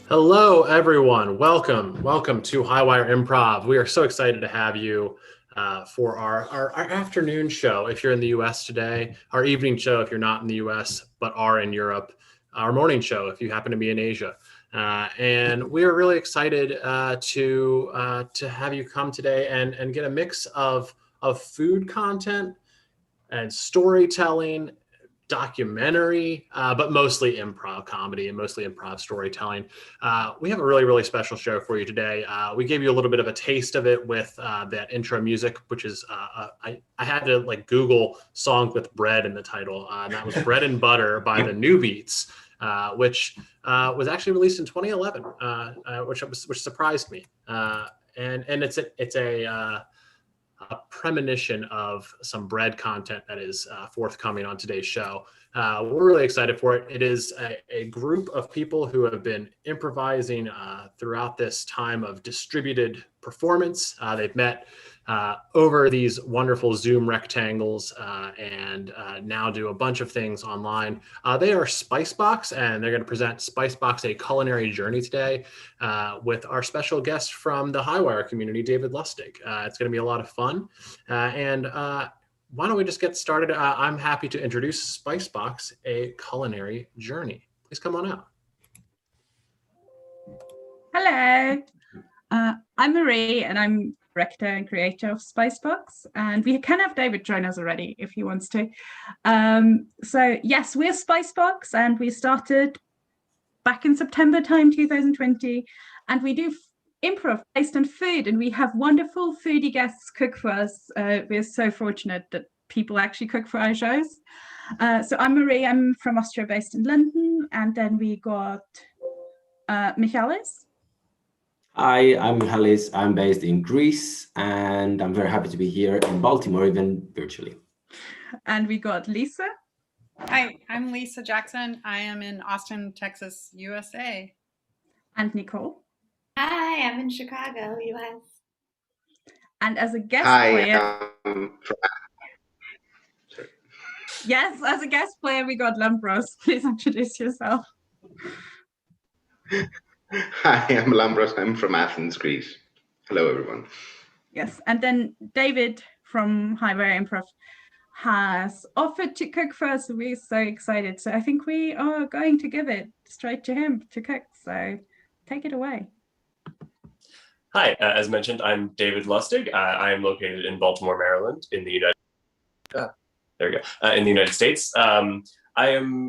Hello, everyone. Welcome to Highwire Improv. We are so excited to have you for our afternoon show if you're in the US today, our evening show if you're not in the US but are in Europe, our morning show if you happen to be in Asia. And we are really excited to have you come today and get a mix of food content and storytelling, documentary, but mostly improv comedy and mostly improv storytelling. We have a really special show for you today. We gave you a little bit of a taste of it with that intro music, which is I had to like Google songs with bread in the title, and that was "Bread and Butter" by the New Beats. Which was actually released in 2011, which surprised me, and it's a premonition of some bread content that is forthcoming on today's show. We're really excited for it. It is a group of people who have been improvising throughout this time of distributed performance. They've met over these wonderful Zoom rectangles and now do a bunch of things online. They are Spicebox, and they're going to present Spicebox, a culinary journey today with our special guest from the Highwire community, David Lustig. It's going to be a lot of fun. And why don't we just get started? I'm happy to introduce Spicebox, a culinary journey. Please come on out. Hello, I'm Marie, and I'm director and creator of Spicebox, and we can have David join us already if he wants to. So yes, we're Spicebox, and we started back in September time 2020, and we do improv based on food, and we have wonderful foodie guests cook for us. We're so fortunate that people actually cook for our shows. So I'm Marie, I'm from Austria, based in London, and then we got Michalis. Hi, I'm Michalis. I'm based in Greece, and I'm very happy to be here in Baltimore, even virtually. And we got Lisa. Hi, I'm Lisa Jackson. I am in Austin, Texas, USA. And Nicole. Hi, I'm in Chicago, US. And as a guest player, yes, as a guest player, we got Lambros. Please introduce yourself. Hi, I'm Lambros. I'm from Athens, Greece. Hello, everyone. Yes, and then David from Highwire Improv has offered to cook for us. We're so excited. So I think we are going to give it straight to him to cook. So take it away. Hi, as mentioned, I'm David Lustig. I am located in Baltimore, Maryland, in the United States. I'm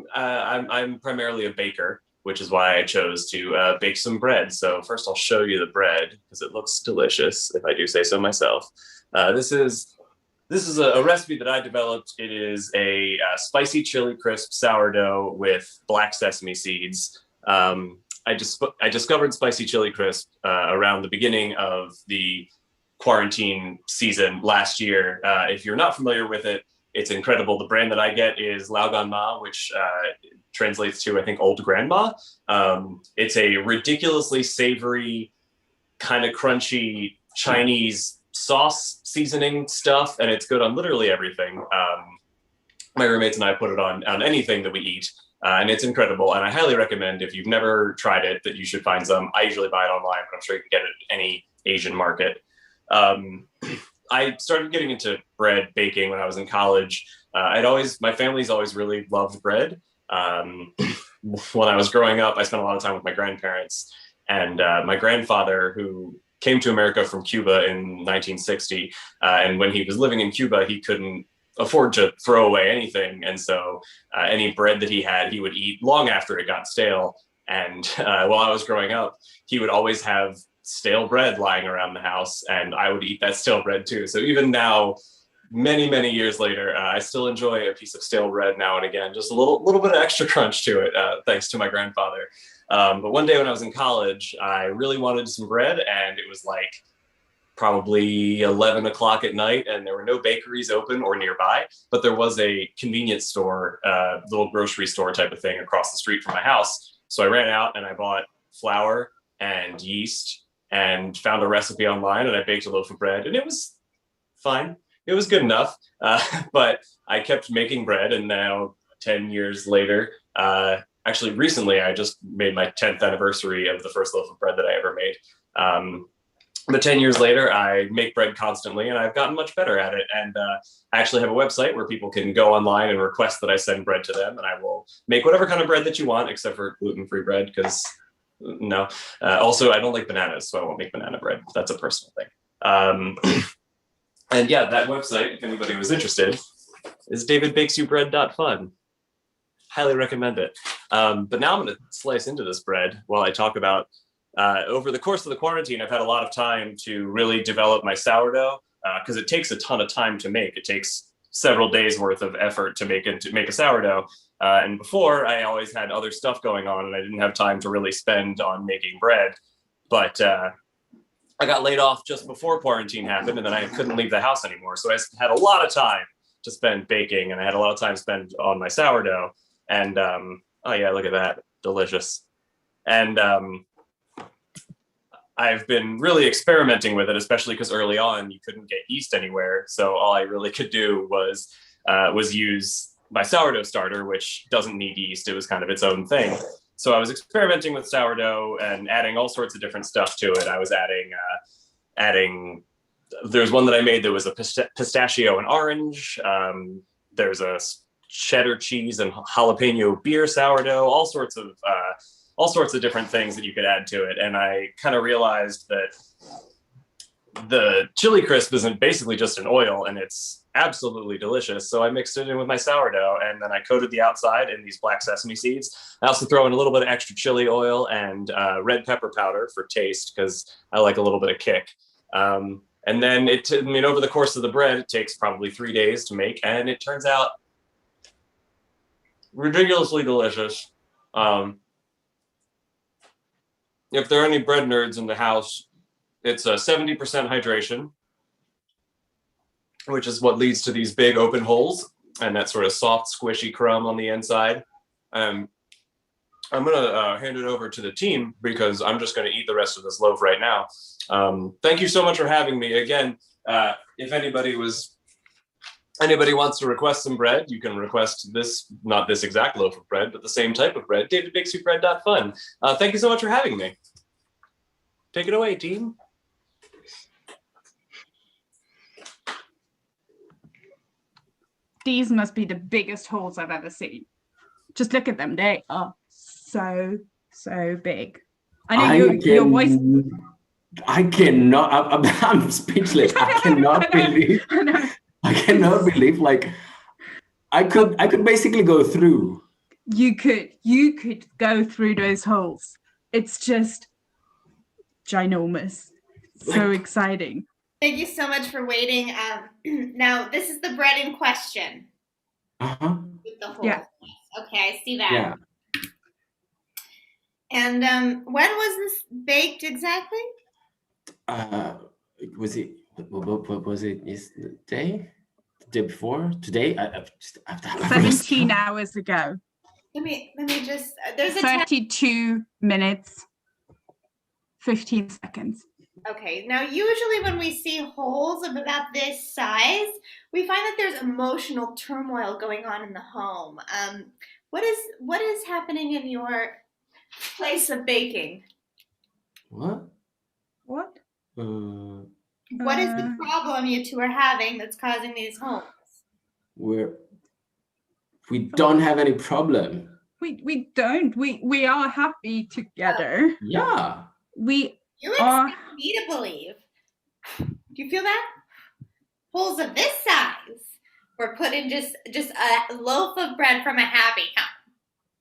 primarily a baker, which is why I chose to bake some bread. So first I'll show you the bread because it looks delicious, if I do say so myself. This is a recipe that I developed. It is a spicy chili crisp sourdough with black sesame seeds. I discovered spicy chili crisp around the beginning of the quarantine season last year. If you're not familiar with it, it's incredible. The brand that I get is Lao Gan Ma, which translates to, I think, old grandma. It's a ridiculously savory, kind of crunchy Chinese sauce seasoning stuff, and it's good on literally everything. My roommates and I put it on anything that we eat, and it's incredible. And I highly recommend, if you've never tried it, that you should find some. I usually buy it online, but I'm sure you can get it at any Asian market. I started getting into bread baking when I was in college. My family's always really loved bread. When I was growing up, I spent a lot of time with my grandparents, and my grandfather, who came to America from Cuba in 1960, and when he was living in Cuba, he couldn't afford to throw away anything, and so any bread that he had, he would eat long after it got stale. And while I was growing up, he would always have stale bread lying around the house, and I would eat that stale bread too. So even now, many years later, I still enjoy a piece of stale bread now and again, just a little bit of extra crunch to it, thanks to my grandfather. But one day when I was in college, I really wanted some bread, and it was like probably 11 o'clock at night, and there were no bakeries open or nearby, but there was a convenience store, little grocery store type of thing across the street from my house. So I ran out and I bought flour and yeast and found a recipe online, and I baked a loaf of bread, and it was fine. It was good enough, but I kept making bread, and now 10 years later, I actually recently I just made my 10th anniversary of the first loaf of bread that I ever made. But 10 years later, I make bread constantly, and I've gotten much better at it. And I actually have a website where people can go online and request that I send bread to them, and I will make whatever kind of bread that you want, except for gluten-free bread, because no. Also, I don't like bananas, so I won't make banana bread. That's a personal thing. And yeah, that website, if anybody was interested, is davidbakesyouBread.fun. Highly recommend it. But now I'm going to slice into this bread while I talk about over the course of the quarantine, I've had a lot of time to really develop my sourdough because it takes a ton of time to make. It takes several days worth of effort to make a sourdough. And before, I always had other stuff going on, and I didn't have time to really spend on making bread. But I got laid off just before quarantine happened, and then I couldn't leave the house anymore. So I had a lot of time to spend baking, and I had a lot of time spent on my sourdough. And oh yeah, look at that, delicious. And I've been really experimenting with it, especially because early on you couldn't get yeast anywhere. So all I really could do was use my sourdough starter, which doesn't need yeast. It was kind of its own thing. So I was experimenting with sourdough and adding all sorts of different stuff to it. I was adding. There's one that I made that was a pistachio and orange. There's a cheddar cheese and jalapeno beer sourdough. All sorts of different things that you could add to it. And I kind of realized that the chili crisp isn't basically just an oil, and it's absolutely delicious. So I mixed it in with my sourdough, and then I coated the outside in these black sesame seeds. I also throw in a little bit of extra chili oil and red pepper powder for taste, because I like a little bit of kick. And then over the course of the bread, it takes probably 3 days to make, and it turns out ridiculously delicious. If there are any bread nerds in the house, it's a 70% hydration, which is what leads to these big open holes and that sort of soft, squishy crumb on the inside. I'm going to hand it over to the team because I'm just going to eat the rest of this loaf right now. Thank you so much for having me. Again, if anybody wants to request some bread, you can request this, not this exact loaf of bread, but the same type of bread, davidbakesyouBread.fun. Thank you so much for having me. Take it away, team. These must be the biggest holes I've ever seen. Just look at them. They are so big. I know your voice. I cannot. I'm speechless. I cannot believe. I cannot believe. Like, I could basically go through. You could go through those holes. It's just ginormous. So exciting. Thank you so much for waiting. Now, this is the bread in question. Uh-huh. With the holes. Yeah. Okay, I see that. Yeah. And when was this baked exactly? Was it? What was it? Yesterday? The day before? Today? 17 hours ago. Let me just. There's a 32 minutes, 15 seconds. Okay, now usually when we see holes of about this size, we find that there's emotional turmoil going on in the home. What is happening in your place of baking? What? What? What is the problem you two are having that's causing these holes? We don't have any problem. We don't. We are happy together. Yeah. You expect me to believe. Do you feel that? Holes of this size were put in just a loaf of bread from a happy home.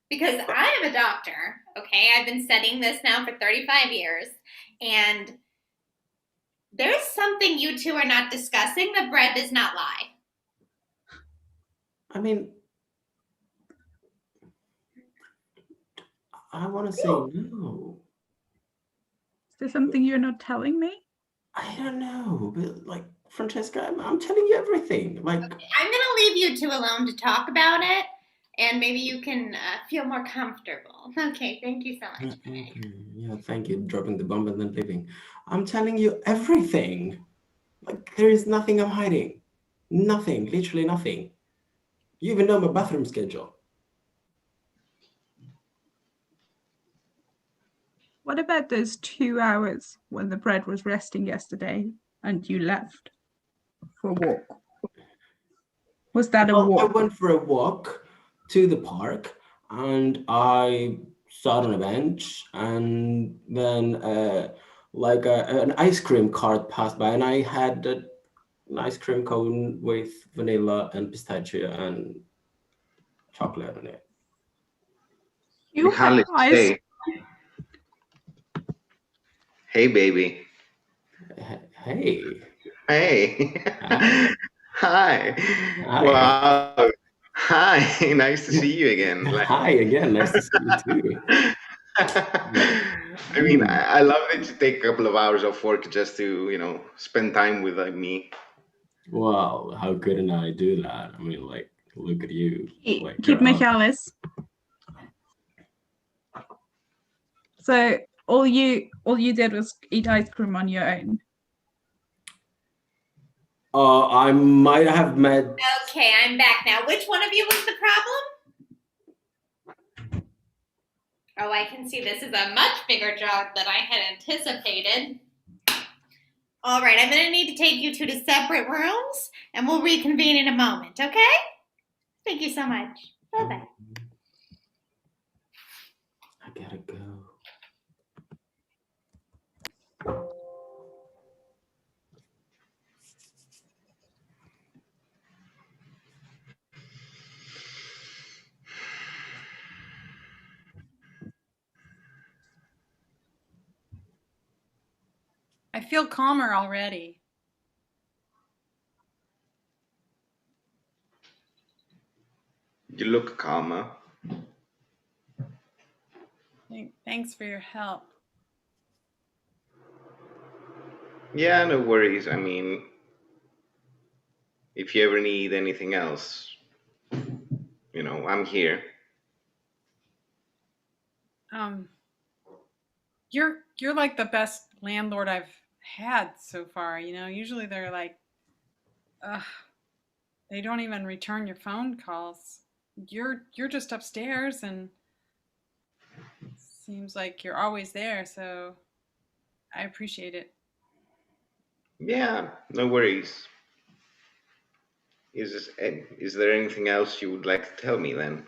Because I am a doctor, okay? I've been studying this now for 35 years, and there's something you two are not discussing. The bread does not lie. I mean, I want to say no. Is there something you're not telling me? I don't know, but like, Francesca, I'm telling you everything. Like, Okay, I'm gonna leave you two alone to talk about it, and maybe you can feel more comfortable. Okay, thank you so much. Yeah, thank you. Dropping the bomb and then leaving. I'm telling you everything. Like, there is nothing I'm hiding. Nothing, literally nothing. You even know my bathroom schedule. What about those 2 hours when the bread was resting yesterday and you left for a walk? Was that a Well, I walk? went for a walk to the park and I sat on a bench, and then an ice cream cart passed by, and I had an ice cream cone with vanilla and pistachio and chocolate on it. You had Mihalis, ice. hey, baby. Hey. Hey. Hi. Hi. Hi. Wow. Hi. Nice to see you again. Hi again. Nice to see you too. I mean, I love that you take a couple of hours off work just to, spend time with me. Wow, how couldn't I do that? I mean, look at you. Keep Michaelis. So all you did was eat ice cream on your own. I might have met. Okay, I'm back now. Which one of you was the problem? Oh, I can see this is a much bigger job than I had anticipated. All right, I'm going to need to take you to the separate rooms, and we'll reconvene in a moment, okay? Thank you so much. Bye-bye. I gotta go. I feel calmer already. You look calmer. Thanks for your help. Yeah, no worries. I mean, if you ever need anything else, I'm here. You're like the best landlord I've had so far. Usually they're like, they don't even return your phone calls. You're just upstairs, and seems like you're always there, so I appreciate it. Yeah, no worries. Is there anything else you would like to tell me then?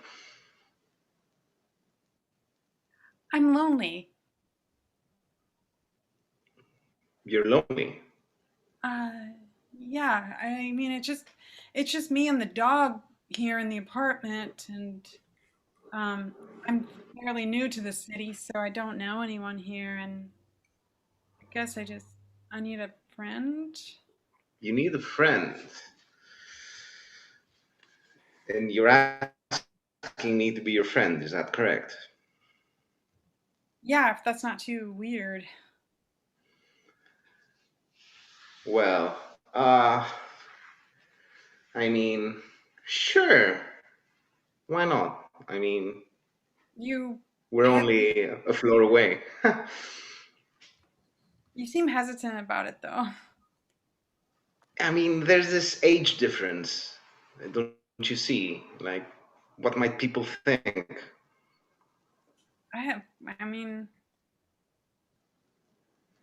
I'm lonely. You're lonely. Yeah. I mean, it's just me and the dog here in the apartment, and I'm fairly new to the city, so I don't know anyone here, and I guess I need a friend. You need a friend. And you're asking me to be your friend, is that correct? Yeah, if that's not too weird. Well, I mean, sure. Why not? I mean, we're only a floor away. You seem hesitant about it, though. I mean, there's this age difference. Don't you see? Like, what might people think? I mean,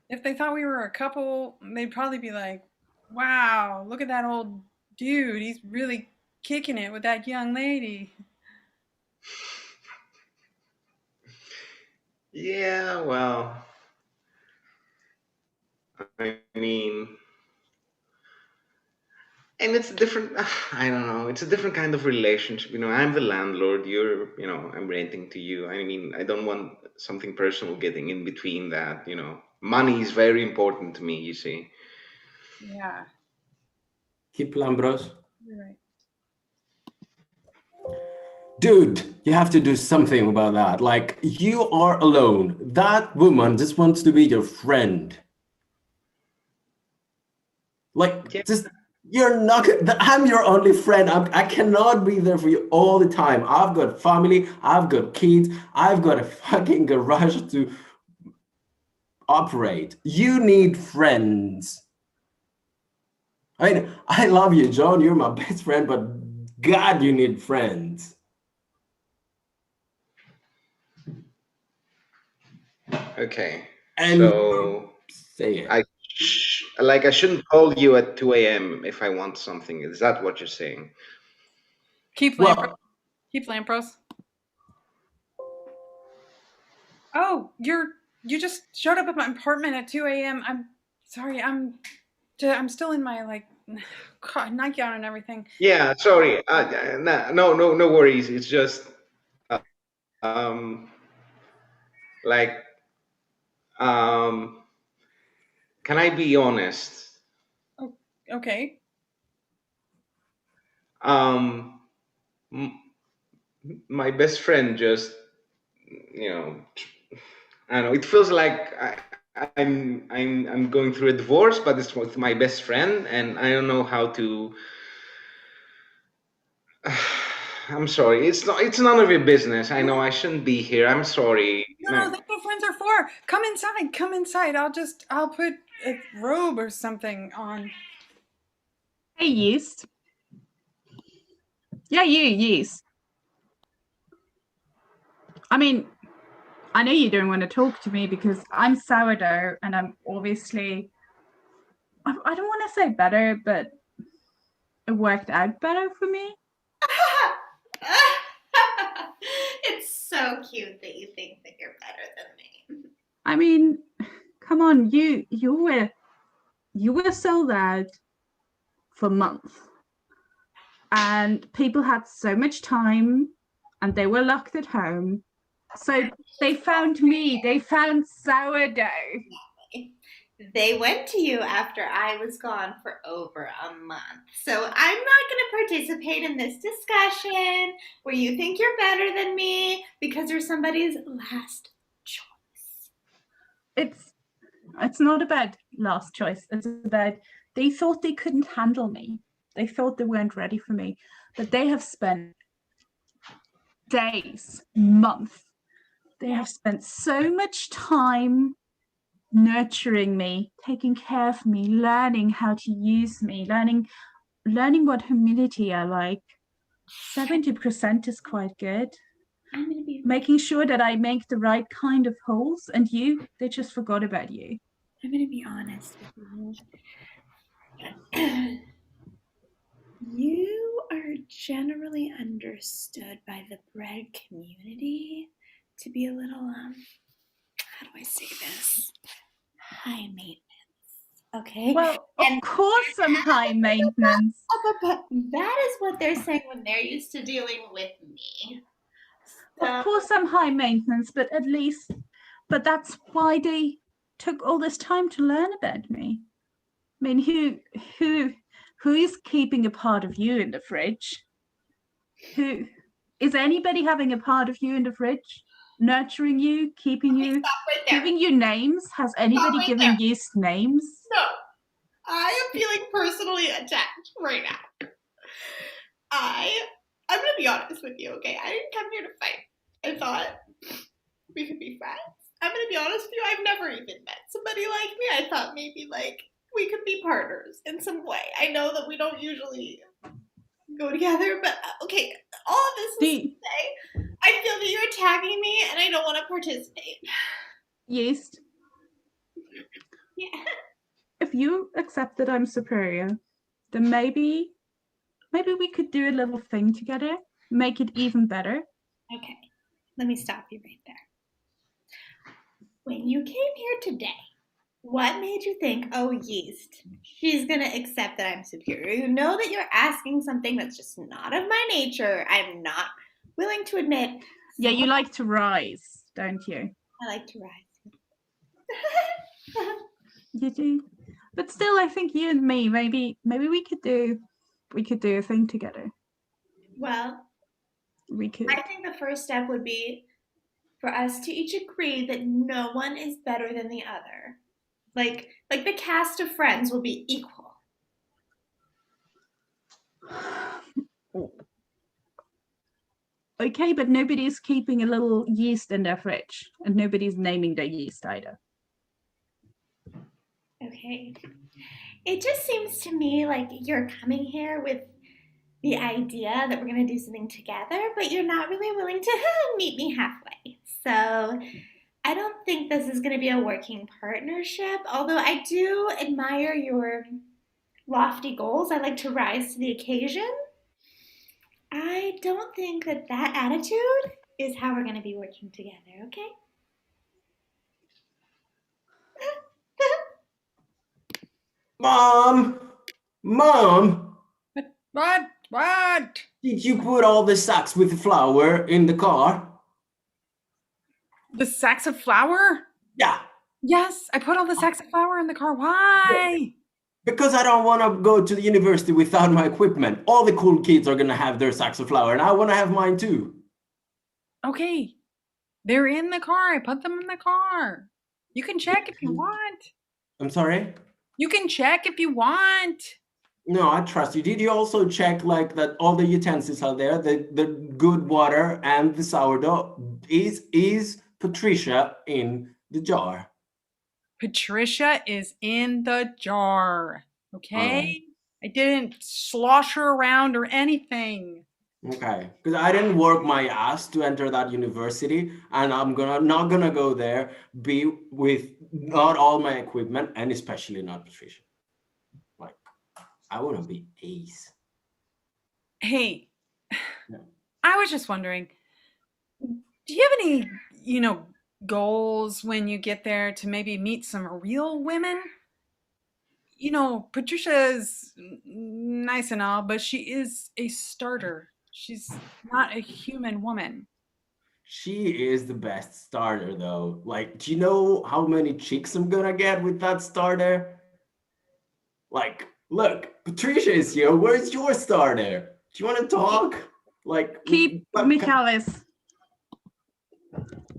if they thought we were a couple, they'd probably be like, wow, look at that old dude. He's really kicking it with that young lady. Yeah, well, I mean, and it's different. I don't know. It's a different kind of relationship. I'm the landlord. I'm renting to you. I mean, I don't want something personal getting in between that. Money is very important to me, you see. Yeah. Keep Lambros. You're right. Dude, you have to do something about that. Like, you are alone. That woman just wants to be your friend. Like, Yeah. just, you're not, I'm your only friend. I cannot be there for you all the time. I've got family, I've got kids, I've got a fucking garage to operate. You need friends. I mean, I love you, John. You're my best friend, but God, you need friends. Okay. And So say it. I shouldn't call you at 2 a.m. if I want something. Is that what you're saying? Keep Lampros. Well, Keep Lampros. Oh, you just showed up at my apartment at 2 a.m. I'm sorry. I'm still in my like nightgown and everything. Yeah, sorry. No worries. It's just um, like um, can I be honest? Oh, okay. Um, m- my best friend just, you know, I don't know. It feels like I'm going through a divorce, but it's with my best friend, and I don't know how to. I'm sorry. It's none of your business. I know I shouldn't be here. I'm sorry. No, that's what friends are for. Come inside. Come inside. I'll put a robe or something on. Hey, Yeast. Yeah, Yeast. I mean, I know you don't want to talk to me because I'm sourdough and I'm obviously, I don't want to say better, but it worked out better for me. It's so cute that you think that you're better than me. I mean, come on, you were so loud for months, and people had so much time, and they were locked at home, so they found me. They found sourdough. They went to you after I was gone for over a month. So I'm not going to participate in this discussion where you think you're better than me because you're somebody's last choice. It's not about last choice. It's about they thought they couldn't handle me. They thought they weren't ready for me. But they have spent days, months. They have spent so much time nurturing me, taking care of me, learning how to use me, learning what humility I like. 70% is quite good. I'm going to be making sure that I make the right kind of holes, and they just forgot about you. I'm going to be honest with you. You are generally understood by the bread community to be a little, how do I say this? High maintenance. Okay. Well, of course I'm high maintenance. But that is what they're saying when they're used to dealing with me. So, Of course I'm high maintenance, but that's why they took all this time to learn about me. I mean, who is keeping a part of you in the fridge? Who is anybody having a part of you in the fridge? Nurturing you, keeping you, giving you names? Has anybody given you names? No. I am feeling personally attacked right now. I'm gonna be honest with you, okay? I didn't come here to fight. I thought we could be friends. I'm gonna be honest with you, I've never even met somebody like me. I thought maybe like we could be partners in some way. I know that we don't usually go together, but okay, all of this is to say, I feel that you're attacking me and I don't want to participate. Yes. Yeah. If you accept that I'm superior, then maybe we could do a little thing together, make it even better. Okay, let me stop you right there. When you came here today, what made you think, oh, Yeast, she's going to accept that I'm superior? You know that you're asking something that's just not of my nature. I'm not willing to admit. Yeah, you like to rise, don't you? I like to rise. You do. But still, I think you and me, maybe we could do a thing together. Well, we could. I think the first step would be for us to each agree that no one is better than the other. Like the cast of Friends will be equal. Okay, but nobody's keeping a little yeast in their fridge, and nobody's naming their yeast either. Okay. It just seems to me like you're coming here with the idea that we're going to do something together, but you're not really willing to meet me halfway. So I don't think this is going to be a working partnership, although I do admire your lofty goals. I like to rise to the occasion. I don't think that attitude is how we're going to be working together, okay? Mom, Mom, What? did you put all the sacks with flour in the car? The sacks of flour? Yeah, Yes, I put all the sacks of flour in the car. Why? because I don't want to go to the university without my equipment. All the cool kids are going to have their sacks of flour, and I want to have mine too. Okay. They're in the car. I put them in the car. You can check if you want. I'm sorry? You can check if you want. No, I trust you. Did you also check like that all the utensils are there, the good water and the sourdough? Is Patricia in the jar? Patricia is in the jar. Okay? Alright. I didn't slosh her around or anything. Okay, because I didn't work my ass to enter that university, and I'm not gonna go there, be with not all my equipment, and especially not Patricia. Like, I want to be ace. Hey, Yeah. I was just wondering, do you have any, goals when you get there to maybe meet some real women? Patricia's nice and all, but she is a starter. She's not a human woman. She is the best starter, though. Like, do you know how many chicks I'm gonna get with that starter? Like, look, Patricia is here. Where's your starter? Do you want to talk? Like, Keep Michaelis.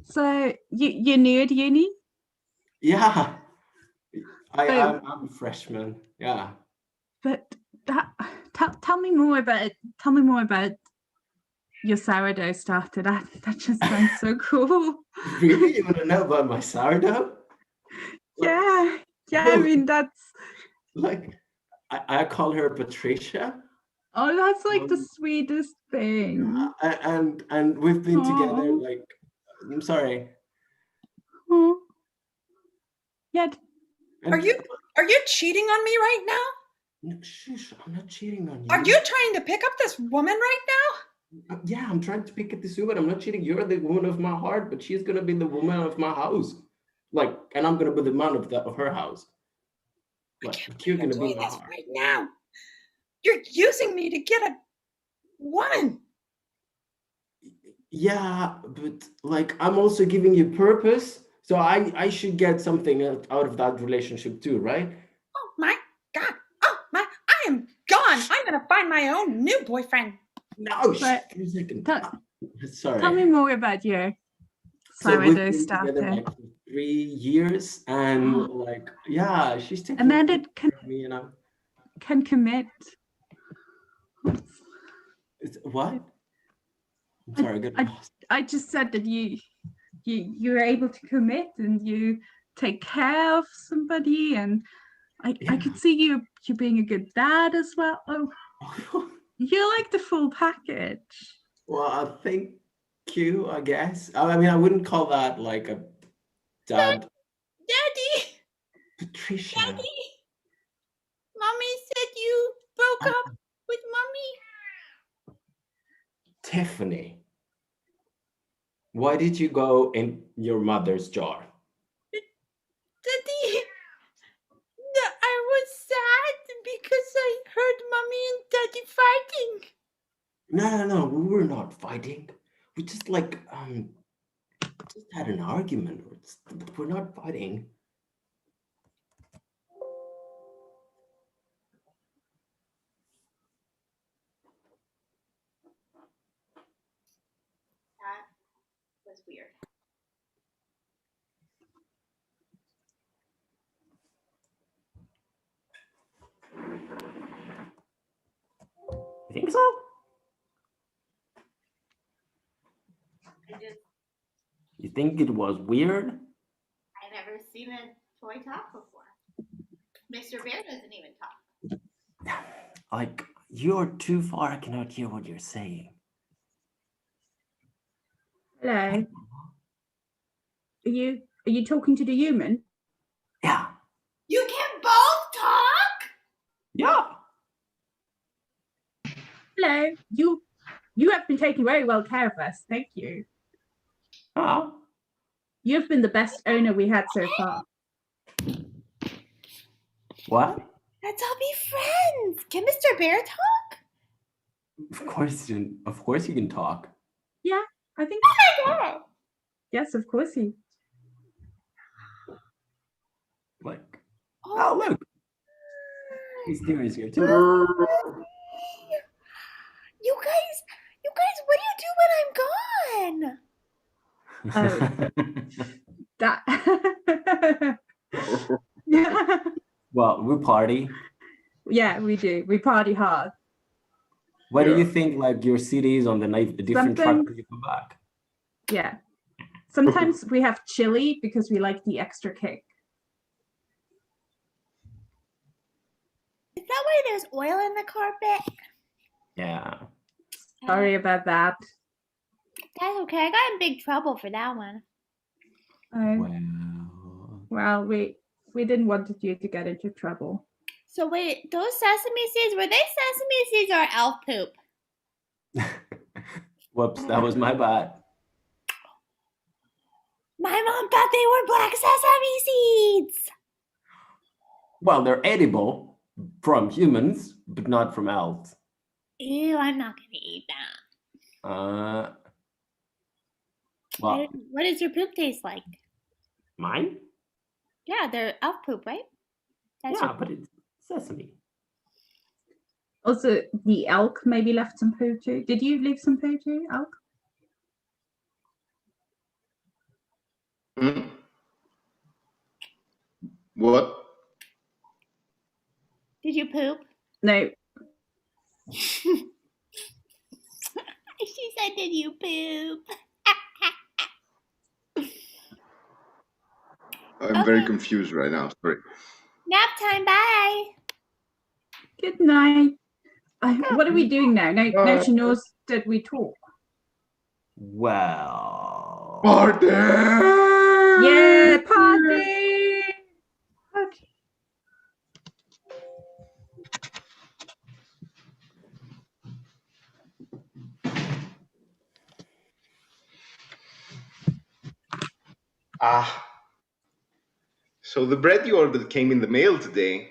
So you're new at uni? Yeah, I'm a freshman. Yeah. But tell me more about your sourdough starter. That just sounds so cool. Really? You want to know about my sourdough? Yeah. I mean, that's Like, I call her Patricia. oh, that's like the sweetest thing. And we've been together. Aw. Like, I'm sorry. Oh. Yeah. And, Are you cheating on me right now? No, shush! I'm not cheating on you. Are you trying to pick up this woman right now? Yeah, I'm trying to pick at this woman. I'm not cheating. You're the woman of my heart, but she's gonna be the woman of my house. Like, and I'm gonna be the man of her house. Like, you're gonna be my this heart. right now. You're using me to get a woman. Yeah, but like, I'm also giving you purpose, so I should get something out of that relationship too, right? Oh my God. Oh my, I am gone. I'm gonna find my own new boyfriend. No, But for a second. Sorry. tell me more about your So we've sourdough been together starter. like for 3 years, and like, yeah, she's taking Amanda care of me, and I'm. can commit. What? I'm sorry, I got lost. I just said that you're able to commit and you take care of somebody, and I could see you being a good dad as well. Oh, you're like the full package. Well, thank you, I guess. I mean, I wouldn't call that like a dad. Daddy, Patricia. Daddy, Mommy said you broke up with Mommy. Tiffany. Why did you go in your mother's jar? Daddy, I was sad because I heard Mommy and Daddy fighting. No, we were not fighting. We just like just had an argument. We're not fighting. That was weird. You think so? You think it was weird? I've never seen a toy talk before. Mr. Bear doesn't even talk. Like, you're too far. I cannot hear what you're saying. Hello. are you talking to the human? Yeah. You can both talk? Yeah. Hello, you have been taking very well care of us. Thank you. Oh. You've been the best owner we had so far. What? Let's all be friends. Can Mr. Bear talk? Of course you can talk. Yeah, I think. Oh my god. Yes, of course he. Like, Oh, oh look, he's here too. you guys, what do you do when I'm gone? That. Yeah. Well, we party. Yeah, we do. We party hard. What do you think? Like your city is on the night, a different track Something- when you come back. Yeah. Sometimes we have chili because we like the extra kick. Is that why there's oil in the carpet? Yeah. Sorry about that. That's okay. I got in big trouble for that one. Well. Well, we didn't want you to get into trouble. So wait, those sesame seeds, were they sesame seeds or elf poop? Whoops, that was my bad. My mom thought they were black sesame seeds. Well, they're edible from humans, but not from elves. Ew, I'm not gonna eat that. Well, What does your poop taste like? mine? Yeah, they're elf poop, right? That's Yeah, your but it's sesame. Also, the elk maybe left some poo too. Did you leave some poo too, elk? Hmm? What? Did you poop? No. She said, did you poop? I'm very confused right now. Sorry. Nap time, bye. Good night. What are we doing now? Now she knows that we talk. Well. Party! Yeah, party! Party. Ah. So the bread you ordered came in the mail today.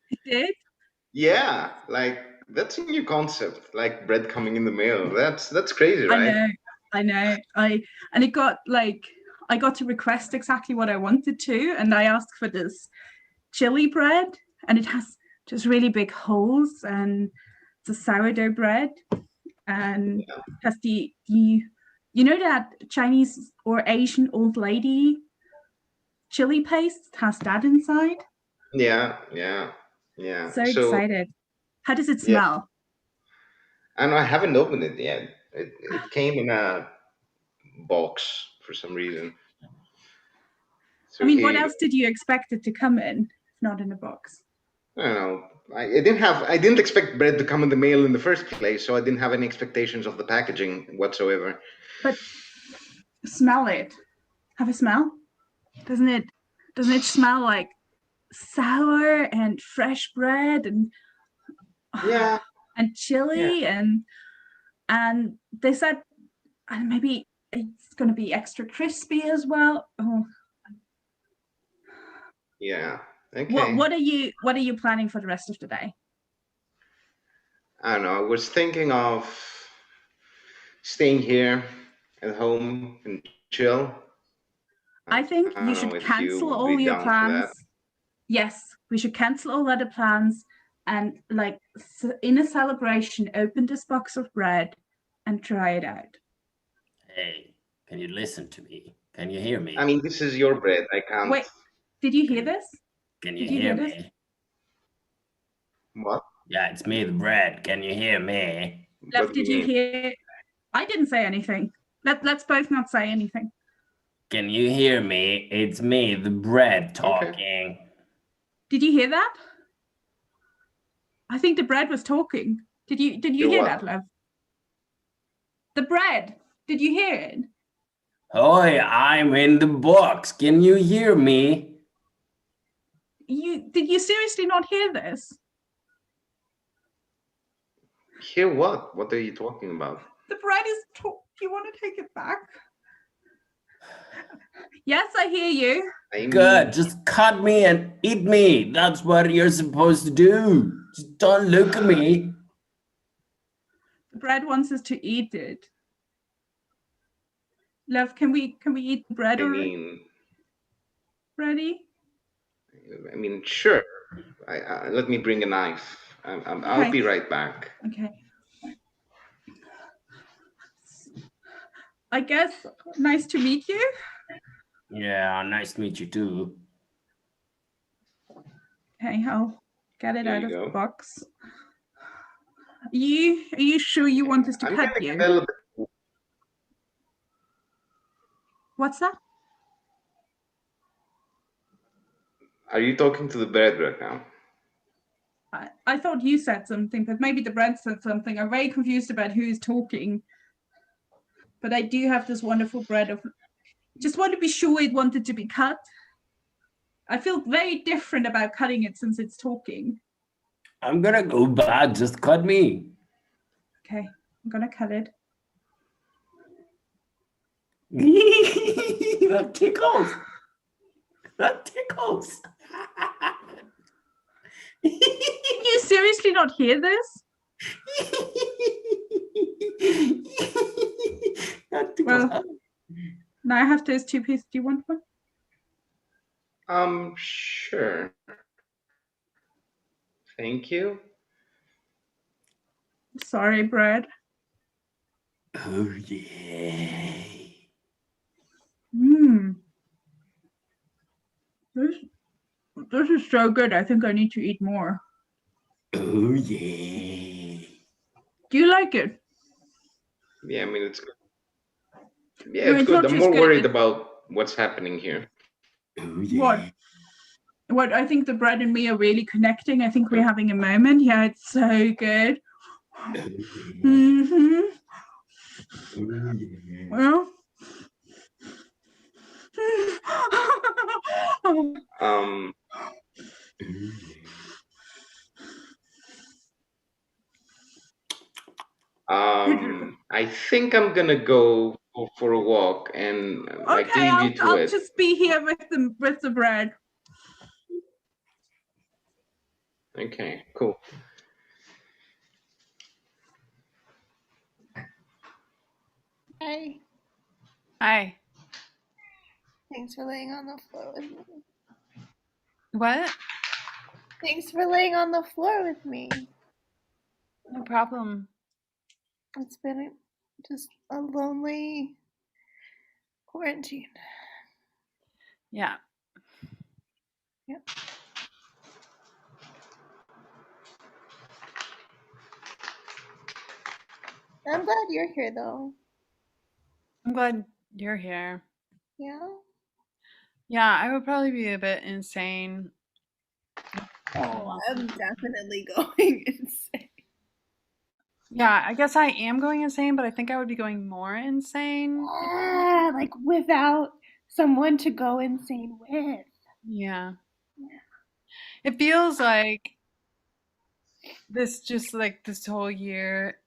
It did? Yeah, like that's a new concept. Like bread coming in the mail. That's crazy, right? I know. And it got like I got to request exactly what I wanted to, and I asked for this chili bread, and it has just really big holes, and it's a sourdough bread, and it has the you know that Chinese or Asian old lady chili paste has that inside. Yeah. So excited. How does it smell? I know I haven't opened it yet. It came in a box for some reason. So I mean, what else did you expect it to come in, if not in a box? I don't know. I didn't expect bread to come in the mail in the first place, so I didn't have any expectations of the packaging whatsoever. But smell it. Have a smell. Doesn't it smell like sour and fresh bread and Yeah. and chili and they said and maybe it's going to be extra crispy as well. Oh. Yeah. Okay. What are you planning for the rest of the day? I don't know. I was thinking of staying here at home and chill. I think don't you know should if you cancel would all be your down for that. plans. Yes, we should cancel all other plans and like in a celebration, open this box of bread and try it out. Hey, can you listen to me? Can you hear me? I mean, this is your bread. I can't. Wait, did you hear this? Can you Did you hear hear me? this? What? Yeah, it's me, the bread. Can you hear me? Lev, What do did you you mean? hear? I didn't say anything. Let's both not say anything. Can you hear me? It's me, the bread, talking. Did you hear that? I think the bread was talking. Did you hear what? that, Lev? The bread. Did you hear it? Oi, I'm in the box. Can you hear me? Did you seriously not hear this? Hear what? What are you talking about? The bread is do you want to take it back? Yes, I hear you. I Good. mean, Just cut me and eat me. That's what you're supposed to do. Just don't look at me. The bread wants us to eat it. Love, can we eat the bread I already? mean, sure. Let me bring a knife. I'll Okay. be right back. Okay. I guess nice to meet you. Yeah, nice to meet you too. Okay, I'll get it Here out you of the go. box. Are you sure you want us to I'm cut gonna you? get a little bit. What's that? Are you talking to the bread right now? I thought you said something, but maybe the bread said something. I'm very confused about who's talking. But I do have this wonderful bread of. Just want to be sure it wanted to be cut. I feel very different about cutting it since it's talking. I'm gonna go back. Just cut me. Okay, I'm gonna cut it. That tickles. That tickles. Can you seriously not hear this? That tickles. Well, now I have those 2 pieces. Do you want one? Sure. Thank you. Sorry, bread. Oh yeah. This is so good. I think I need to eat more. Oh yeah. Do you like it? Yeah, I mean, it's good. Yeah, No, it's it's good. not I'm just more good, worried it's- about what's happening here. Oh yeah. What I think the bread and me are really connecting. I think we're having a moment. Yeah, it's so good. Oh yeah. Mm-hmm. Oh yeah. Well. Um, Oh yeah. I think I'm gonna go for a walk and like Okay, leave you to I'll it. just be here with the bread. Okay, cool. Hi. Hi. Thanks for laying on the floor with me. What? Thanks for laying on the floor with me. No problem. It's been just a lonely quarantine. Yeah. Yep. I'm glad you're here though. I'm glad you're here. Yeah? Yeah, I would probably be a bit insane. Oh, I'm definitely going insane. Yeah, I guess I am going insane, but I think I would be going more insane. Ah, like without someone to go insane with. Yeah. It feels like this whole year,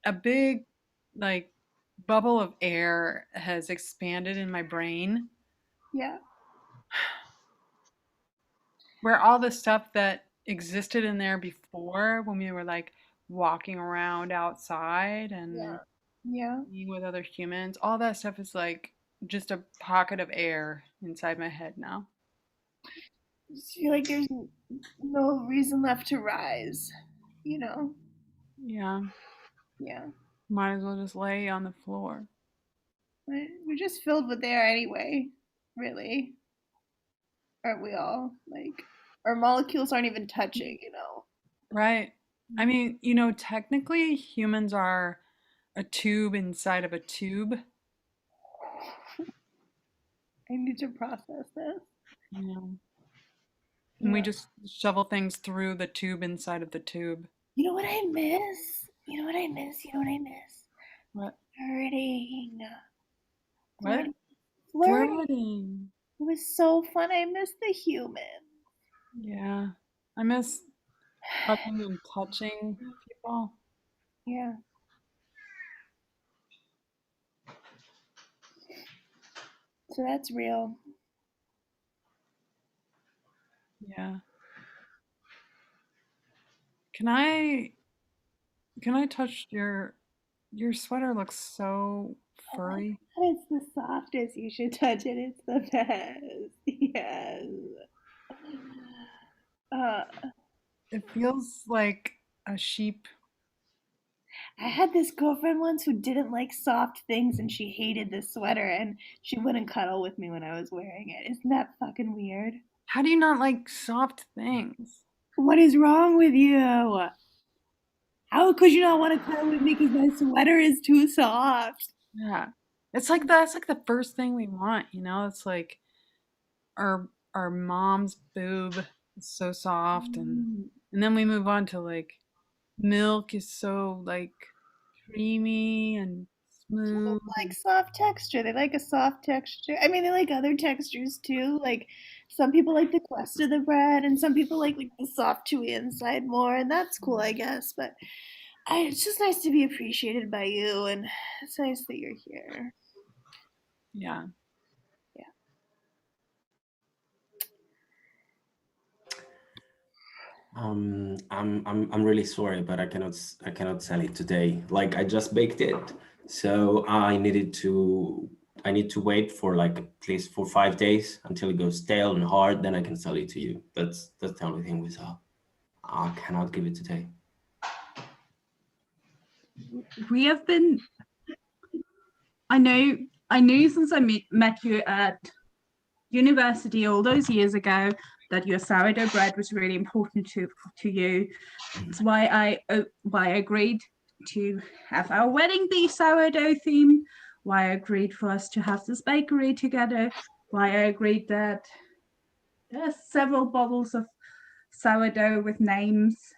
a big like bubble of air has expanded in my brain Yeah. where all the stuff that existed in there before when we were like walking around outside and Yeah. being with other humans, all that stuff is like just a pocket of air inside my head now. I just feel like there's no reason left to rise, you know? Yeah, Yeah. might as well just lay on the floor. We're just filled with air anyway, really. Aren't we all? Like, our molecules aren't even touching, you know? Right. I mean, technically humans are a tube inside of a tube. I need to process this. Yeah. And we Yeah. just shovel things through the tube inside of the tube. You know what I miss? You know what I miss? You know what I miss? What? Hurting. What? Flirting. Flirting. It was so fun. I miss the human. Yeah. I miss hugging and touching people. Yeah. So that's real. Yeah. Can I touch your sweater looks so furry. It's the softest. You should touch it. It's the best. Yes. Uh, It feels like a sheep. I had this girlfriend once who didn't like soft things and she hated this sweater and she wouldn't cuddle with me when I was wearing it. Isn't that fucking weird? How do you not like soft things? What is wrong with you? How could you not want to cuddle with me because my sweater is too soft? Yeah. It's like that's like the first thing we want, you know? It's like our mom's boob is so soft and then we move on to like milk is so like creamy and smooth. Like soft texture. They like a soft texture. I mean, they like other textures too. Like some people like the crust of the bread, and some people like the soft chewy inside more, and that's cool, I guess. But it's just nice to be appreciated by you, and it's nice that you're here. Yeah. Yeah. I'm really sorry, but I cannot sell it today. Like I just baked it, so I need to wait for like at least 4 or 5 days until it goes stale and hard. Then I can sell it to you. That's the only thing we saw. I cannot give it today. We have been. I knew since I met you at university all those years ago that your sourdough bread was really important to you. That's why I agreed to have our wedding be sourdough themed, why I agreed for us to have this bakery together, why I agreed that there are several bottles of sourdough with names.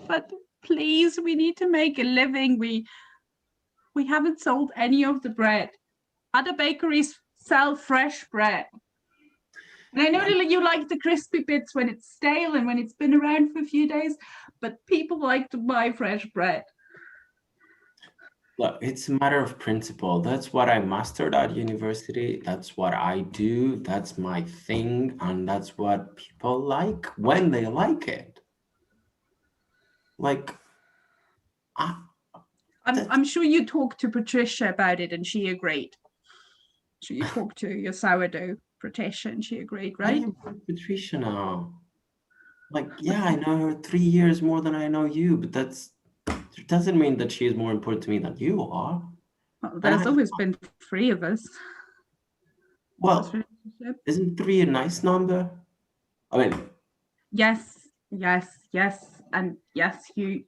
But please, we need to make a living. We haven't sold any of the bread. Other bakeries sell fresh bread. And I know that you like the crispy bits when it's stale and when it's been around for a few days, but people like to buy fresh bread. Look, it's a matter of principle. That's what I mastered at university. That's what I do. That's my thing. And that's what people like when they like it. Like, I'm sure you talked to Patricia about it and she agreed. So you talked to your sourdough Patricia and she agreed, right? Patricia now. Like, yeah, I know her 3 years more than I know you, but that doesn't mean that she is more important to me than you are. Well, there's always been 3 of us. Well, isn't 3 a nice number? I mean, yes, and yes, you.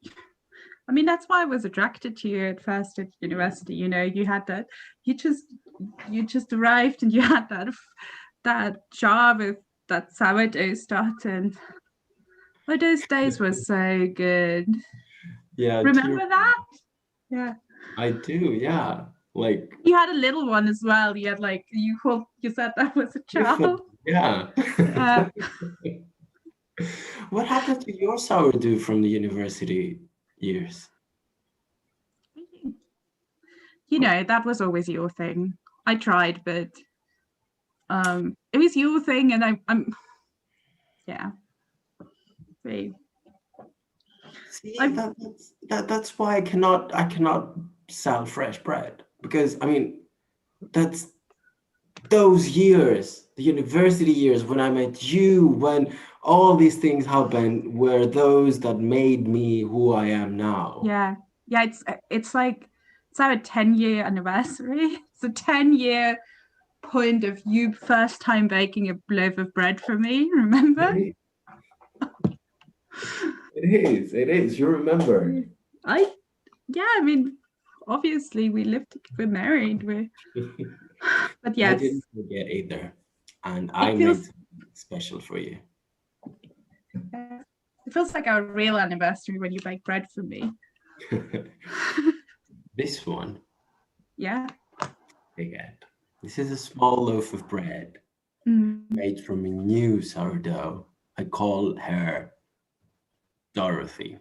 I mean, that's why I was attracted to you at first at university. You know, you had that. You just arrived and you had that job of that sourdough start, and those days were so good. yeah. Remember that? Yeah. I do. Yeah. Like you had a little one as well. You had like you said that was a child. Yeah. What happened to your sourdough from the university years? You know, that was always your thing. I tried, but it was your thing, and I'm yeah. See, that's why I cannot sell fresh bread, because I mean that's those years, the university years when I met you, when all these things happened, were those that made me who I am now. Yeah, it's like it's our 10-year anniversary. It's a 10-year point of you first time baking a loaf of bread for me. Remember? It is. You remember? I mean, obviously we're married. But yes. I didn't forget either, and I made something special for you. It feels like our real anniversary when you bake bread for me. This one? Yeah. Baguette. This is a small loaf of bread made from a new sourdough. I call her Dorothy.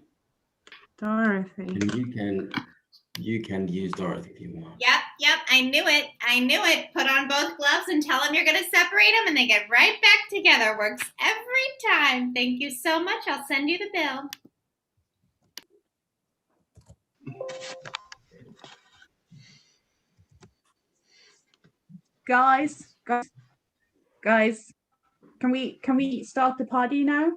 Dorothy. And you can use Dorothy if you want. Yep. I knew it. Put on both gloves and tell them you're going to separate them and they get right back together. Works every time. Thank you so much. I'll send you the bill. Guys, can we start the party now?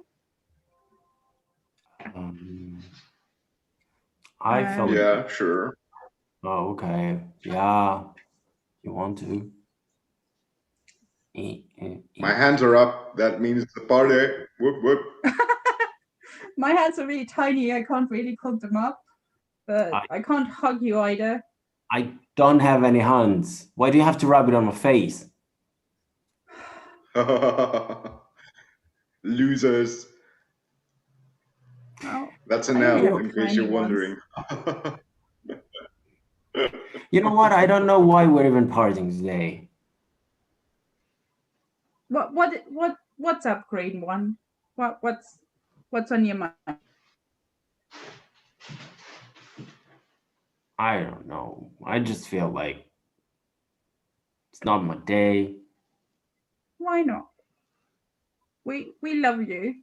I felt. Yeah, sure. Oh, okay. Yeah, you want to? My hands are up. That means the party. Whoop whoop. My hands are really tiny. I can't really put them up, but I can't hug you either. I don't have any hands. Why do you have to rub it on my face? Losers. Oh, That's an L, in case you're wondering. You know what? I don't know why we're even partying today. What's up, grade one? What's on your mind? I don't know. I just feel like it's not my day. Why not? We love you.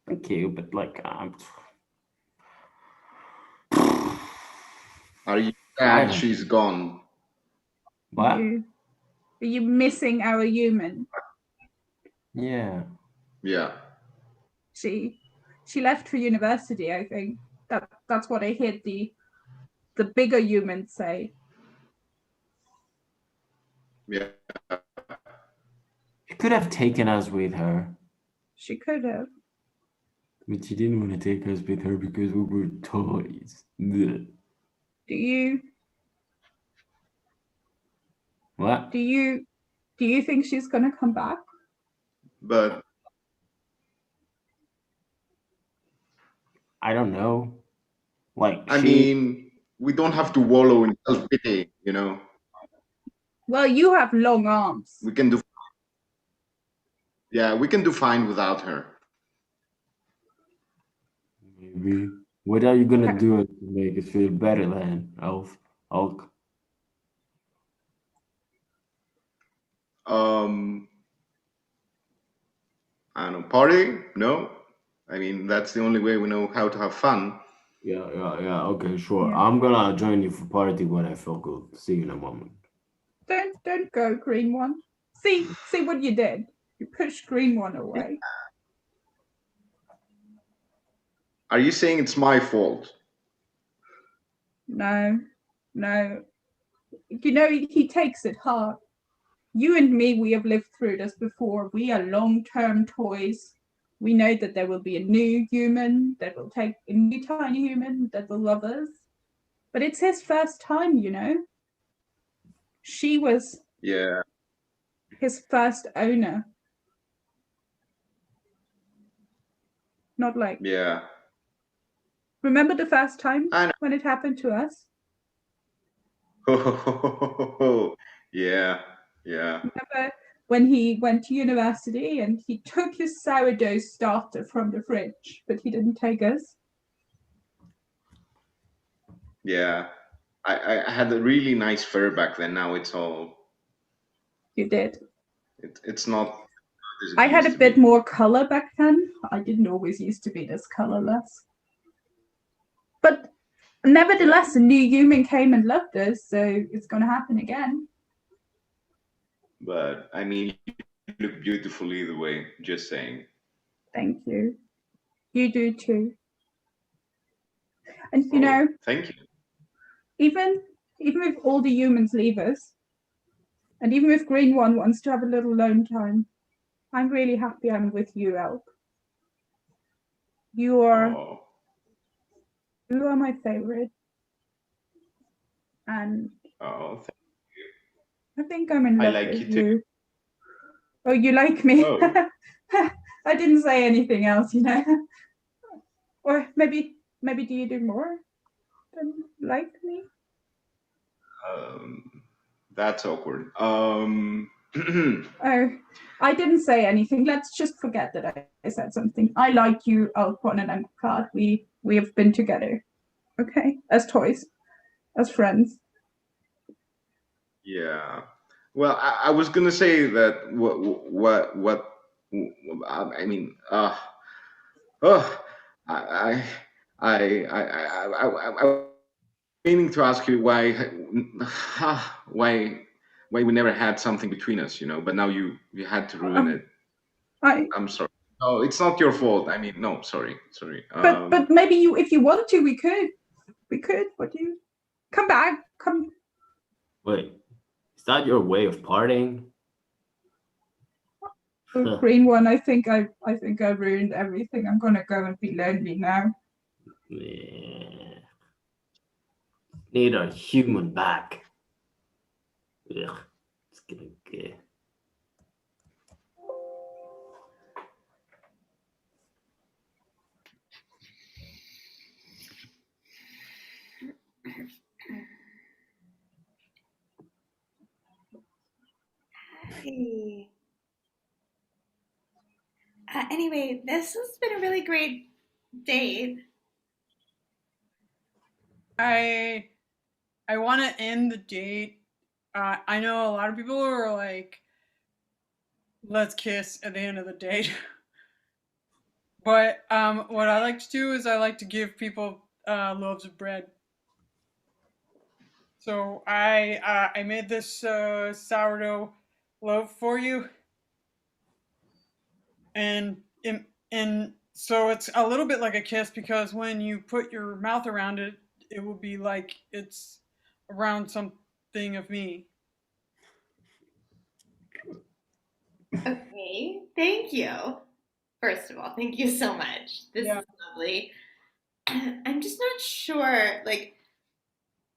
Thank you, but like Are you sad she's gone? What? Are you missing our human? Yeah. Yeah. She left for university, I think. That's what I heard the bigger humans say. Yeah. She could have taken us with her. She could have. But she didn't want to take us with her because we were toys. Ugh. Do you What? do you think she's gonna come back? But I don't know. Like I mean, we don't have to wallow in self-pity, you know. Well, you have long arms. We can do fine without her. Maybe. What are you gonna do to make us feel better then, Elk? I don't know, party? No. I mean, that's the only way we know how to have fun. Yeah. Okay, sure. Yeah. I'm gonna join you for party when I feel good. See you in a moment. Don't go, green one. See what you did. You pushed green one away. Are you saying it's my fault? No. You know, he takes it hard. You and me, we have lived through this before. We are long-term toys. We know that there will be a new human that will take a new tiny human that will love us. But it's his first time, you know. She was his first owner. Not like. Yeah. Remember the first time when it happened to us? Yeah. Remember when he went to university and he took his sourdough starter from the fridge, but he didn't take us? Yeah. I had a really nice fur back then. Now it's all. You did. It's not. I had a bit more color back then. I didn't always used to be this colorless. But nevertheless, a new human came and loved us, so it's going to happen again. But I mean, you look beautiful either way. Just saying. Thank you. You do too. And you know. Thank you. Even if all the humans leave us, and even if Green One wants to have a little alone time, I'm really happy I'm with you, Elk. You are my favorite. And thank you. I think I'm in love with you too. Oh, you like me? Oh. I didn't say anything else, you know. Or maybe do you do more than like me? That's awkward. Oh, I didn't say anything. Let's just forget that I said something. I like you, Alquan, and I'm glad we have been together. Okay, as toys, as friends. Yeah. Well, I was gonna say that what I mean. Oh, I I meaning to ask you why why why we never had something between us, you know. But now you had to ruin it. I. I'm sorry. No, it's not your fault. I mean, no, sorry. But maybe you, if you want to, we could. We could. What do you? Come back. Come. Wait, is that your way of partying? The green one. I think I ruined everything. I'm gonna go and be lonely now. Yeah. Need a human back. Ugh, it's gonna get. Hey. Anyway, this has been a really great date. I want to end the date. I know a lot of people are like, let's kiss at the end of the date. But what I like to do is I like to give people loaves of bread. So I made this sourdough loaf for you, and and so it's a little bit like a kiss because when you put your mouth around it, it will be like it's around something of me. Okay, thank you. First of all, thank you so much. This Yeah. is lovely. I'm just not sure. Like,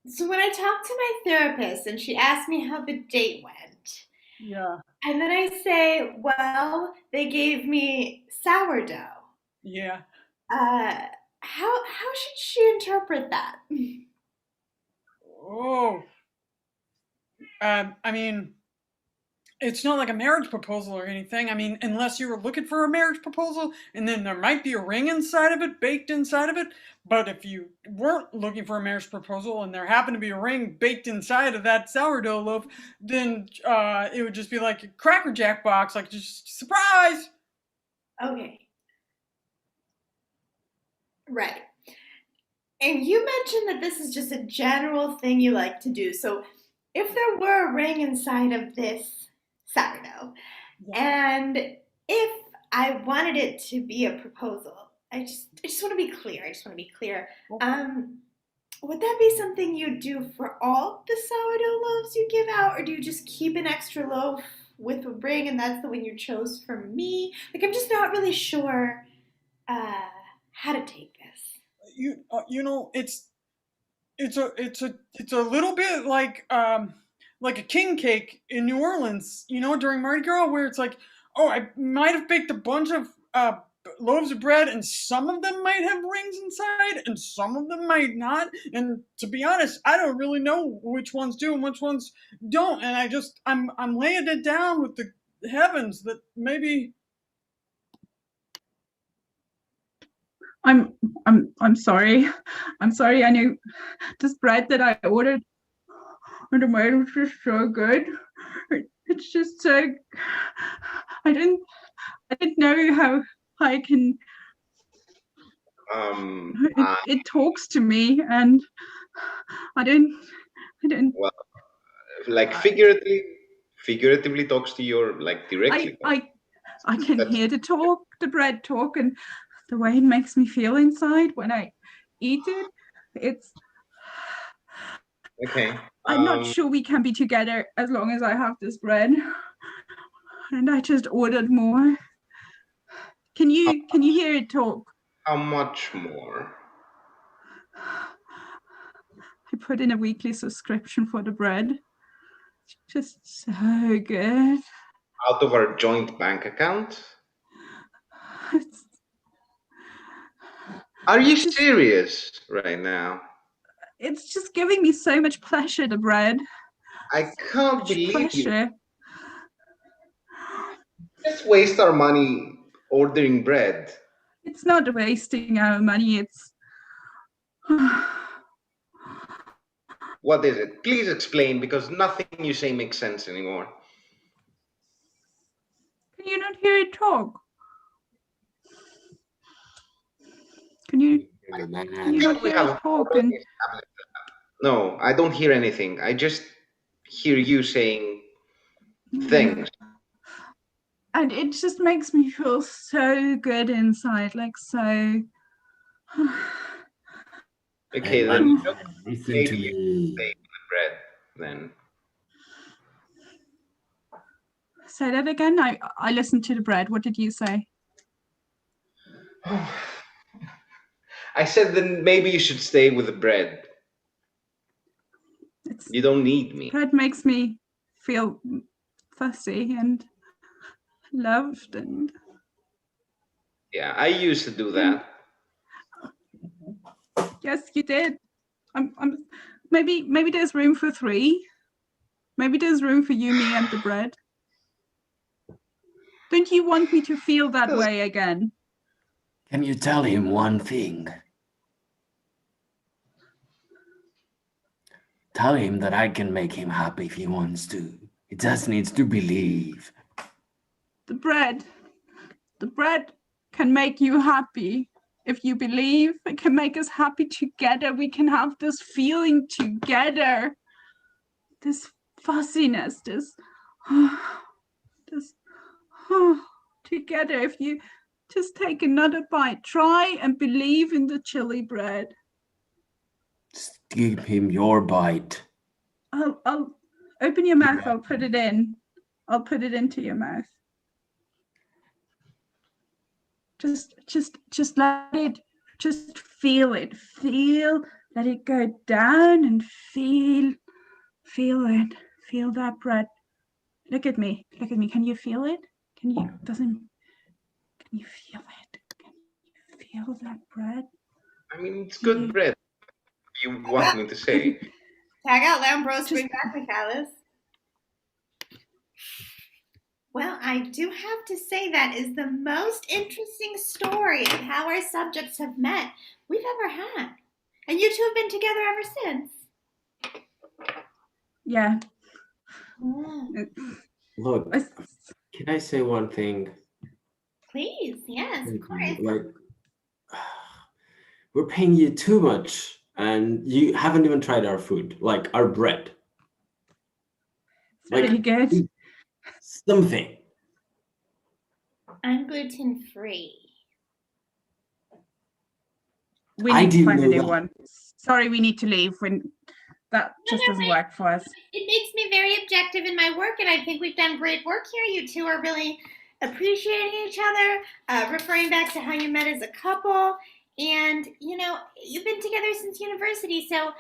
so when I talked to my therapist and she asked me how the date went, Yeah. and then I say, well, they gave me sourdough. Yeah. How should she interpret that? Oh. I mean, it's not like a marriage proposal or anything. I mean, unless you were looking for a marriage proposal, and then there might be a ring inside of it, baked inside of it. But if you weren't looking for a marriage proposal and there happened to be a ring baked inside of that sourdough loaf, then it would just be like a Cracker Jack box, like just surprise. Okay, right. And you mentioned that this is just a general thing you like to do. So if there were a ring inside of this sourdough, Yeah. and if I wanted it to be a proposal, I just want to be clear. I just want to be clear. Would that be something you do for all the sourdough loaves you give out, or do you just keep an extra loaf with a ring and that's the one you chose for me? Like, I'm just not really sure uh, how to take this. You know, it's a little bit like a king cake in New Orleans, you know, during Mardi Gras, where it's like, oh, I might have baked a bunch of loaves of bread, and some of them might have rings inside, and some of them might not. And to be honest, I don't really know which ones do and which ones don't. And I'm laying it down with the heavens that maybe. I'm sorry. I'm sorry. I knew this bread that I ordered and the bread was just so good. It's just so. I didn't know how I can. It talks to me, and I didn't. Well, like figuratively talks to you, or like directly. I can hear the bread talk, and the way it makes me feel inside when I eat it. It's. Okay. I'm not sure we can be together as long as I have this bread. And I just ordered more. Can you hear it talk? How much more? I put in a weekly subscription for the bread. It's just so good. Out of our joint bank account? Are you serious right now? It's just giving me so much pleasure, the bread. I can't Much believe you. pressure. Just waste our money ordering bread. It's not wasting our money. It's What is it? Please explain, because nothing you say makes sense anymore. Can you not hear it talk? Can you not We hear have it talk? already And established that. No, I don't hear anything. I just hear you saying things. and it just makes me feel so good inside, like so. Okay, Hey, then man, listen maybe to you me. say the bread then. Say that again. I listened to the bread. What did you say? I said then maybe you should stay with the bread. It's You don't need me. bread makes me feel fussy and loved, and Yeah, I used to do that. yes, you did. I'm maybe there's room for three. Maybe there's room for you, me, and the bread. Don't you want me to feel that way again? Can you tell him one thing? Tell him that I can make him happy if he wants to. He just needs to believe. The bread can make you happy. If you believe, it can make us happy together. We can have this feeling together. This fussiness, this together. If you just take another bite, try and believe in the chili bread. Just give him your bite. I'll open your mouth. I'll put it in. I'll put it into your mouth. Just let it. Just feel it. Let it go down and feel it. Feel that bread. Look at me. Can you feel it? Can you feel it? Can you feel that bread? I mean, it's good bread. You want me to say? Tag out Lambros, bring back Michaelis. Well, I do have to say that is the most interesting story of how our subjects have met we've ever had. And you two have been together ever since. Yeah. Look, can I say one thing? Please, yes, of course. Like, we're paying you too much, and you haven't even tried our food, like our bread. It's really good. Something. I'm gluten-free. We need to find a new one. Sorry, we need to leave. That just doesn't work for us. It makes me very objective in my work, and I think we've done great work here. You two are really appreciating each other, referring back to how you met as a couple. And, you know, you've been together since university, so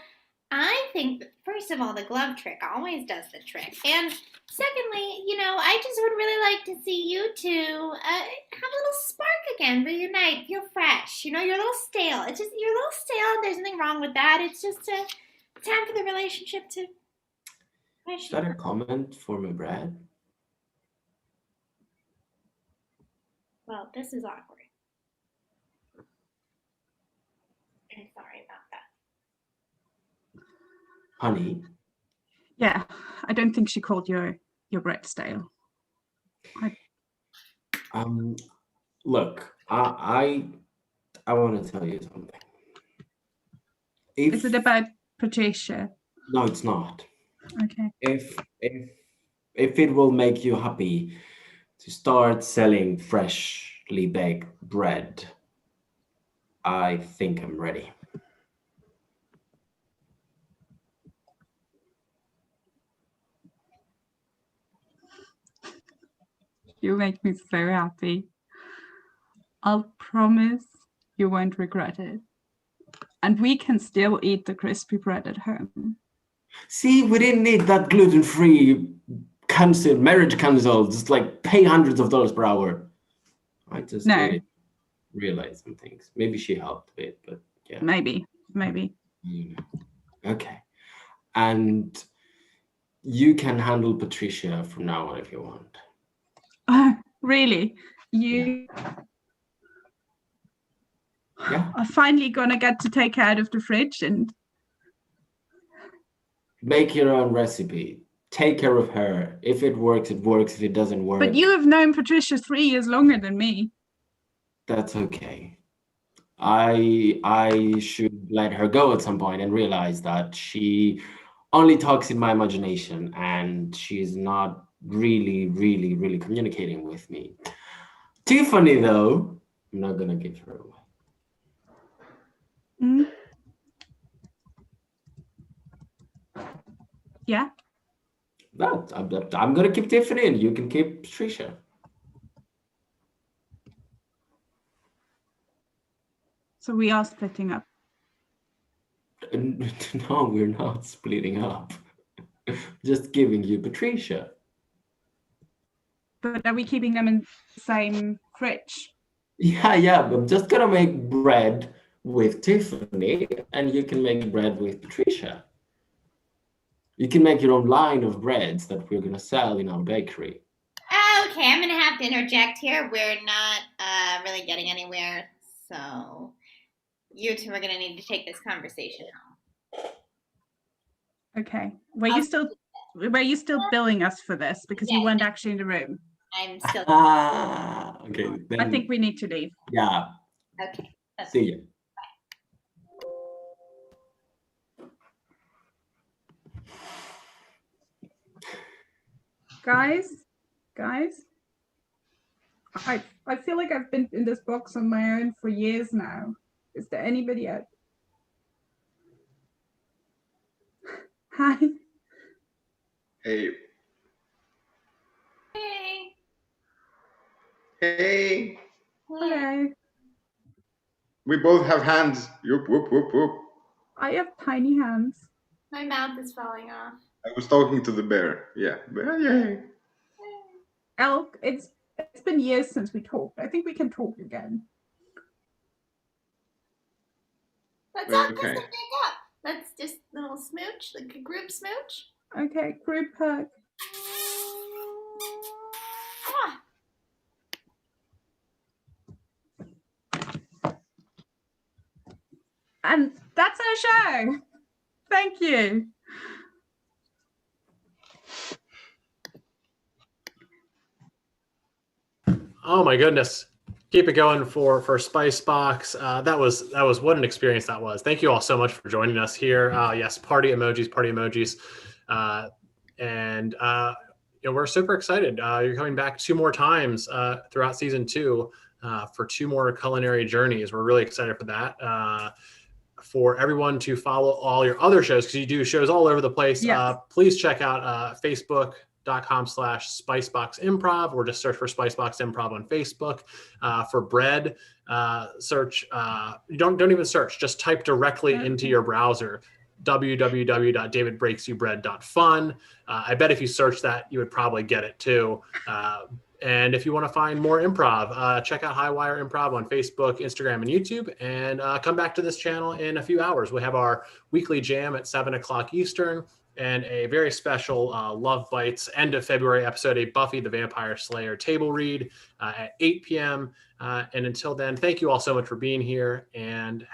I think, first of all, the glove trick always does the trick. And secondly, you know, I just would really like to see you two have a little spark again, reunite, feel fresh. You know, you're a little stale. It's just, you're a little stale. There's nothing wrong with that. It's just time for the relationship to... Is that a comment for my bread? Well, this is awkward. I'm sorry about that. Honey? Yeah, I don't think she called your bread stale. Look, I want to tell you something. Is it about Patricia? No, it's not. Okay. If it will make you happy to start selling freshly baked bread, I think I'm ready. You make me so happy. I'll promise you won't regret it. And we can still eat the crispy bread at home. See, we didn't need that gluten-free marriage council, just like pay hundreds of dollars per hour. I just needed to realize some things. Maybe she helped a bit, but yeah. Maybe. Okay. And You can handle Patricia from now on if you want. Really? You Yeah. are finally gonna get to take her out of the fridge and Make your own recipe. Take care of her. If it works, it works. If it doesn't work, but you have known Patricia 3 years longer than me. that's okay. I should let her go at some point and realize that she only talks in my imagination and she's not really communicating with me. Tiffany, though, I'm not gonna give her away. Mm. Yeah. No, I'm gonna keep Tiffany and you can keep Patricia. So we are splitting up. No, we're not splitting up. Just giving you Patricia. But are we keeping them in the same fridge? Yeah, but I'm just gonna make bread with Tiffany and you can make bread with Patricia. You can make your own line of breads that we're gonna sell in our bakery. Okay, I'm gonna have to interject here. We're not really getting anywhere, so you two are gonna need to take this conversation home. Okay. Were you still billing us for this because you weren't actually in the room? I'm still. Okay. Then, I think we need to leave. Yeah. Okay. See you. Guys, I feel like I've been in this box on my own for years now. Is there anybody else? Hi. Hey. Hey. Hey. Hello. We both have hands. Whoop, whoop, whoop, whoop. I have tiny hands. My mouth is falling off. I was talking to the bear. Yeah. Bear, yay. Elk, it's been years since we talked. I think we can talk again. Let's all kiss Okay. and make up. Let's just a little smooch, like a group smooch. Okay, group hug. Ah. And that's our show. Thank you. Oh my goodness. Keep it going for Spicebox. That was what an experience that was. Thank you all so much for joining us here. Yes, party emojis. And we're super excited. You're coming back 2 more times throughout season 2 for 2 more culinary journeys. We're really excited for that. For everyone to follow all your other shows, because you do shows all over the place. Yes. Please check out Facebook.com/Spicebox Improv, or just search for Spicebox Improv on Facebook. For bread, search. Don't even search. Just type directly into your browser www.davidbreaksyubread.fun. I bet if you search that, you would probably get it too. And if you want to find more improv, check out Highwire Improv on Facebook, Instagram, and YouTube. And come back to this channel in a few hours. We have our weekly jam at 7 o'clock Eastern, and a very special Love Bites end of February episode, a Buffy the Vampire Slayer table read at 8 p.m. And until then, thank you all so much for being here, and